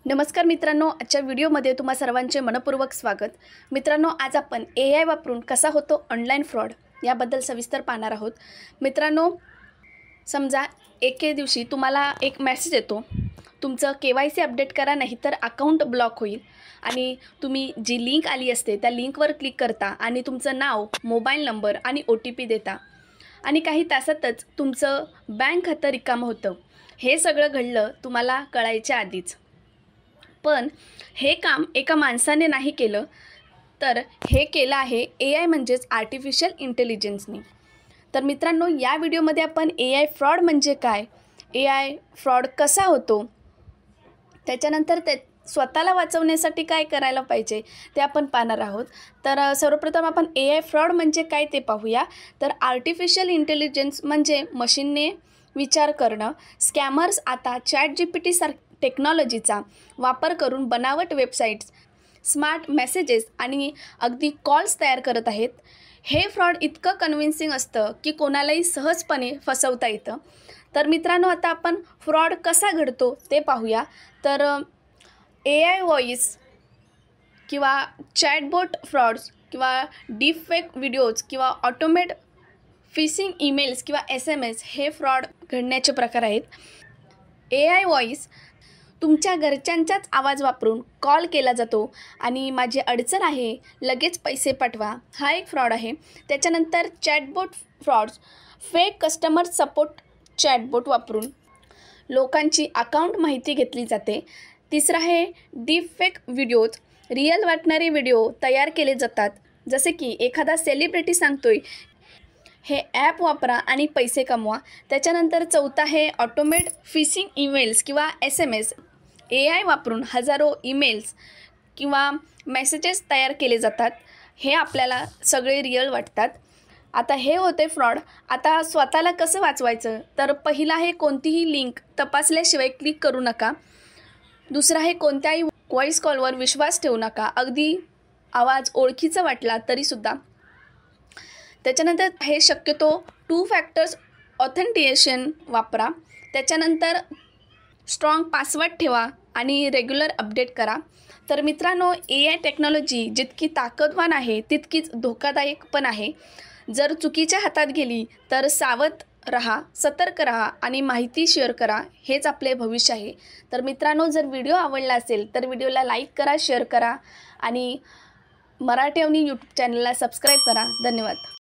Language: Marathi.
नमस्कार मित्रांनो, आजच्या व्हिडिओमध्ये तुम्हा सर्वांचे मनपूर्वक स्वागत। मित्रांनो, आज आपण AI वापरून कसा होतो ऑनलाईन फ्रॉड याबद्दल सविस्तर पाहणार आहोत। मित्रांनो, समजा एके दिवशी तुम्हाला एक मेसेज येतो, तुमचं KYC अपडेट करा नाहीतर अकाउंट ब्लॉक होईल आणि तुम्ही जी लिंक आली असते त्या लिंकवर क्लिक करता आणि तुमचं नाव, मोबाईल नंबर आणि OTP देता आणि काही तासातच तुमचं बँक खातं रिकामं होतं। हे सगळं घडलं तुम्हाला कळायच्या आधीच। पण हे काम एका माणसाने नाही केलं, तर हे केलं आहे AI म्हणजेच आर्टिफिशियल इंटेलिजन्सनी। तर मित्रांनो, या व्हिडिओमध्ये आपण AI फ्रॉड म्हणजे काय, AI फ्रॉड कसा होतो, त्याच्यानंतर ते स्वतःला वाचवण्यासाठी काय करायला पाहिजे ते आपण पाहणार आहोत। तर सर्वप्रथम आपण AI फ्रॉड म्हणजे काय ते पाहूया। तर आर्टिफिशियल इंटेलिजन्स म्हणजे मशीनने विचार करणं। स्कॅमर्स आता ChatGPT सारख्या टेक्नॉलॉजीचा वापर करून बनावट वेबसाईट्स, स्मार्ट मेसेजेस आणि अगदी कॉल्स तयार करत आहेत। हे फ्रॉड इतकं कन्व्हिन्सिंग असतं की कोणालाही सहजपणे फसवता येतं। तर मित्रांनो, आता आपण फ्रॉड कसा घडतो ते पाहूया। तर AI व्हॉइस किंवा चॅटबॉट फ्रॉड्स किंवा डीपफेक व्हिडिओज किंवा ऑटोमेट फिशिंग ईमेल्स किंवा SMS हे फ्रॉड घडण्याचे प्रकार आहेत। AI व्हॉइस तुमच्या घरच्यांचाच आवाज वापरून कॉल केला जातो आणि माझी अडचण आहे, लगेच पैसे पाठवा, हा एक फ्रॉड आहे। त्याच्यानंतर chatbot frauds, fake customer support chatbot वापरून लोकांची अकाउंट माहिती घेतली जाते। तिसरा आहे डीपफेक व्हिडिओज, रिअल वाटणारे व्हिडिओ तयार केले जातात, जसे की एखादा सेलिब्रिटी सांगतोय हे ॲप वापरा आणि पैसे कमवा। त्याच्यानंतर चौथा आहे ऑटोमेट फिशिंग ईमेल्स किंवा SMS, AI वापरून हजारो ईमेल्स किंवा मेसेजेस तयार केले जातात। हे आपल्याला सगळे रिअल वाटतात। आता हे होते फ्रॉड। आता स्वतःला कसं वाचवायचं, तर पहिला आहे कोणतीही लिंक तपासल्याशिवाय क्लिक करू नका। दुसरा आहे कोणत्याही व्हॉइस कॉलवर विश्वास ठेवू नका, अगदी आवाज ओळखीचा वाटला तरीसुद्धा। त्याच्यानंतर हे शक्यतो 2 फॅक्टर्स ऑथेंटिकेशन वापरा। त्याच्यानंतर स्ट्रॉंग पासवर्ड ठेवा आणि रेग्युलर अपडेट करा। तर मित्रांनो, AI टेक्नॉलॉजी जितकी ताकदवान आहे तितकीच धोकादायक पण आहे। जर चुकीच्या हातात गेली तर सावध रहा, सतर्क रहा आणि माहिती शेअर करा, हेच आपले भविष्य आहे। तर मित्रांनो, जर व्हिडिओ आवडला असेल तर व्हिडिओला लाईक करा, शेअर करा आणि मराठी अवनी यूट्यूब चॅनलला सबस्क्राईब करा। धन्यवाद।